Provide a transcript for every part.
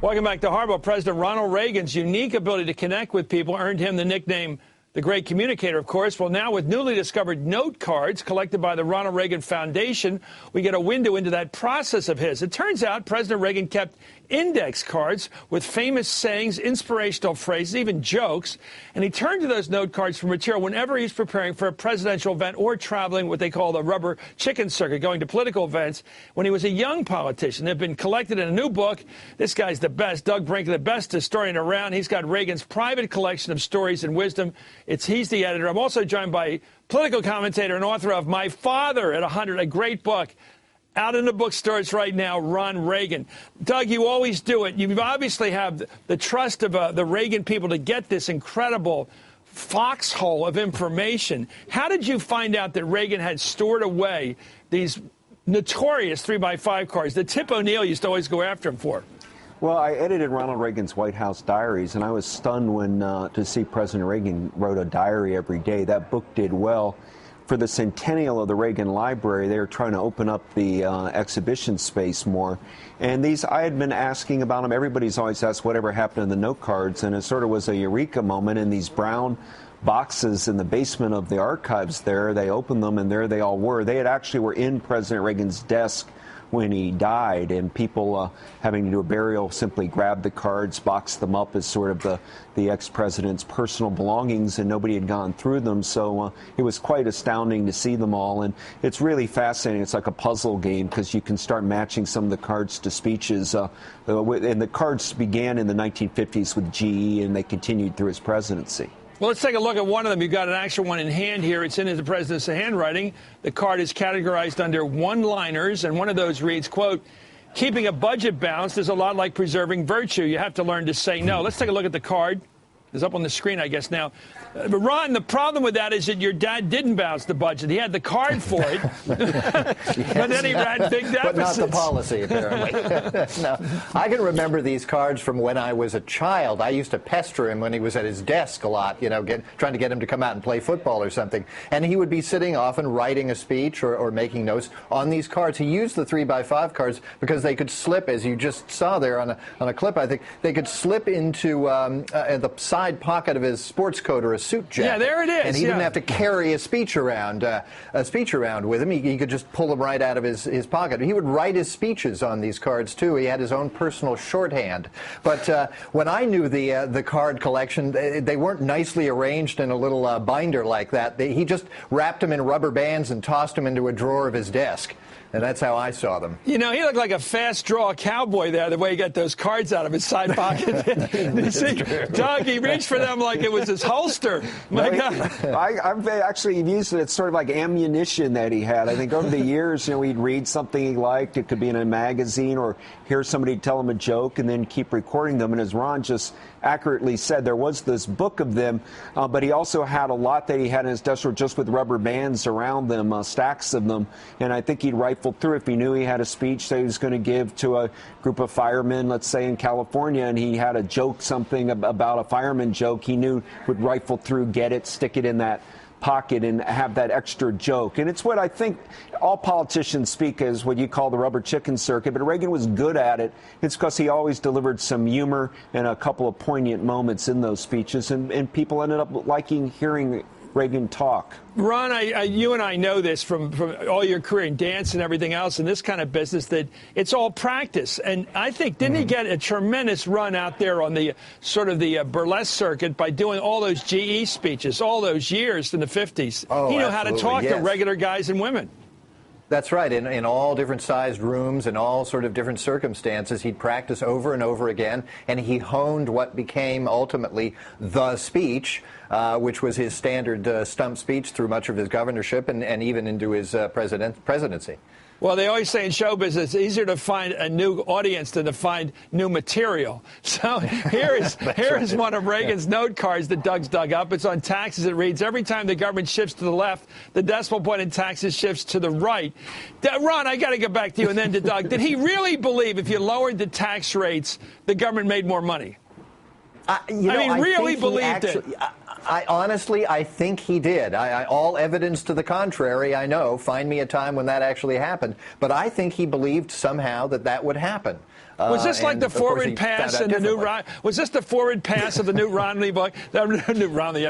Welcome back to Hardball. President Ronald Reagan's unique ability to connect with people earned him the nickname the Great Communicator, of course. Well, now with newly discovered note cards collected by the Ronald Reagan Foundation, we get a window into that process of his. It turns out President Reagan kept index cards with famous sayings, inspirational phrases, even jokes, and he turned to those note cards for material whenever he's preparing for a presidential event or traveling what they call the rubber chicken circuit, going to political events when he was a young politician. They've been collected in a new book. This guy's the best. Doug Brinkley, the best historian around. He's got Reagan's private collection of stories and wisdom. He's the editor. I'm also joined by political commentator and author of My Father at 100, a great book. Out in the bookstores right now, Ron Reagan. Doug, you always do it. You obviously have the trust of the Reagan people to get this incredible foxhole of information. How did you find out that Reagan had stored away these notorious 3x5 cards that Tip O'Neill used to always go after him for? Well, I edited Ronald Reagan's White House diaries, and I was stunned when to see President Reagan wrote a diary every day. That book did well. For the centennial of the Reagan Library, they were trying to open up the exhibition space more. And these, I had been asking about them. Everybody's always asked whatever happened to the note cards, and it sort of was a eureka moment in these brown boxes in the basement of the archives there. They opened them, and there they all were. They actually were in President Reagan's desk when he died, and people having to do a burial simply grabbed the cards, boxed them up as sort of the ex-president's personal belongings, and nobody had gone through them. So it was quite astounding to see them all, and it's really fascinating. It's like a puzzle game because you can start matching some of the cards to speeches. And the cards began in the 1950s with GE, and they continued through his presidency. Well, let's take a look at one of them. You've got an actual one in hand here. It's in the president's handwriting. The card is categorized under one-liners, and one of those reads, quote, "Keeping a budget balanced is a lot like preserving virtue. You have to learn to say no." Let's take a look at the card. It's up on the screen, I guess, now. But Ron, the problem with that is that your dad didn't balance the budget. He had the card for it, yes, but then he had big deficits. But not the policy, apparently. No, I can remember these cards from when I was a child. I used to pester him when he was at his desk a lot, you know, trying to get him to come out and play football or something. And he would be sitting often writing a speech or making notes on these cards. He used the 3x5 cards because they could slip, as you just saw there on a clip, I think, they could slip into the side pocket of his sports coat or a suit jacket. Yeah, there it is. And he didn't have to carry a speech around with him. He could just pull them right out of his pocket. He would write his speeches on these cards too. He had his own personal shorthand. But when I knew the card collection, they weren't nicely arranged in a little binder like that. He just wrapped them in rubber bands and tossed them into a drawer of his desk. And that's how I saw them. You know, he looked like a fast-draw cowboy there, the way he got those cards out of his side pocket. You see, Doug, he reached for them like it was his holster. My God. I've actually used it. It's sort of like ammunition that he had. I think over the years, you know, he'd read something he liked. It could be in a magazine or hear somebody tell him a joke and then keep recording them. And as Ron just accurately said, there was this book of them, but he also had a lot that he had in his desk just with rubber bands around them, stacks of them. And I think he'd rifle through if he knew he had a speech that he was going to give to a group of firemen, let's say in California, and he had a joke, something about a fireman joke, he knew would rifle through, get it, stick it in that pocket and have that extra joke. And it's what I think all politicians speak as what you call the rubber chicken circuit, but Reagan was good at it. It's because he always delivered some humor and a couple of poignant moments in those speeches, and people ended up liking hearing Reagan talk. Ron, you and I know this from all your career in dance and everything else in this kind of business, that it's all practice. And I think, didn't he get a tremendous run out there on the sort of the burlesque circuit by doing all those GE speeches all those years in the 50s? Oh, he knew how to talk yes. to regular guys and women. That's right. In all different sized rooms and all sort of different circumstances, he'd practice over and over again, and he honed what became ultimately the speech, which was his standard stump speech through much of his governorship and even into his presidency. Well, they always say in show business, it's easier to find a new audience than to find new material. So here is one of Reagan's note cards that Doug's dug up. It's on taxes. It reads, every time the government shifts to the left, the decimal point in taxes shifts to the right. Ron, I got to get back to you and then to Doug. Did he really believe if you lowered the tax rates, the government made more money? I really believed it. Honestly, I think he did. All evidence to the contrary, I know. Find me a time when that actually happened. But I think he believed somehow that that would happen. Was this like the forward pass in the new Ron? Was this the forward pass of the Newt Romney book? Newt Romney,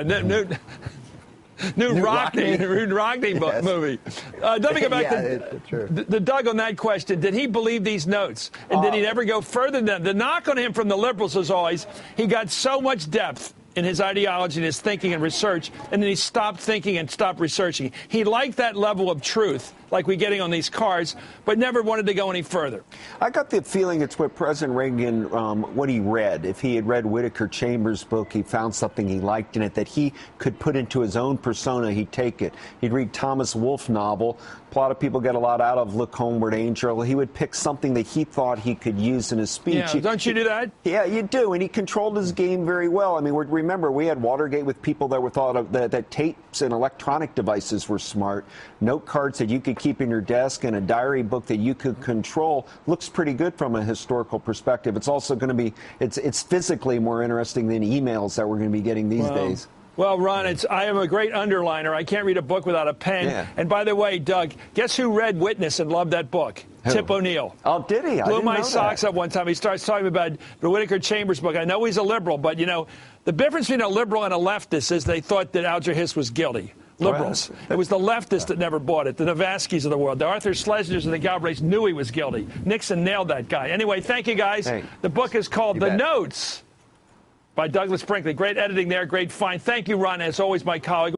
Newt Romney Yes. movie. Let me go back to the Doug on that question. Did he believe these notes? And did he ever go further than that? The knock on him from the liberals was always he got so much depth in his ideology and his thinking and research, and then he stopped thinking and stopped researching. He liked that level of truth, like we're getting on these cards, but never wanted to go any further. I got the feeling it's what President Reagan, what he read. If he had read Whittaker Chambers' book, he found something he liked in it that he could put into his own persona, he'd take it. He'd read Thomas Wolfe novel. A lot of people get a lot out of Look Homeward, Angel. He would pick something that he thought he could use in his speech. Yeah, don't you do that? Yeah, you do, and he controlled his game very well. I mean, remember, we had Watergate with people that were thought of that tapes and electronic devices were smart. Note cards that you could keep in your desk and a diary book that you could control looks pretty good from a historical perspective. It's also going to be, it's physically more interesting than emails that we're going to be getting these days. Well, Ron, I am a great underliner. I can't read a book without a pen. Yeah. And by the way, Doug, guess who read Witness and loved that book? Who? Tip O'Neill. Oh, did he? Blew my socks up one time. He starts talking about the Whittaker Chambers book. I know he's a liberal, but, you know, the difference between a liberal and a leftist is they thought that Alger Hiss was guilty. Liberals. It was the leftists that never bought it, the Navaskis of the world. The Arthur Schlesingers and the Galbraiths knew he was guilty. Nixon nailed that guy. Anyway, thank you, guys. Hey, the book is called The Notes by Douglas Brinkley. Great editing there, great find. Thank you, Ron, as always, my colleague.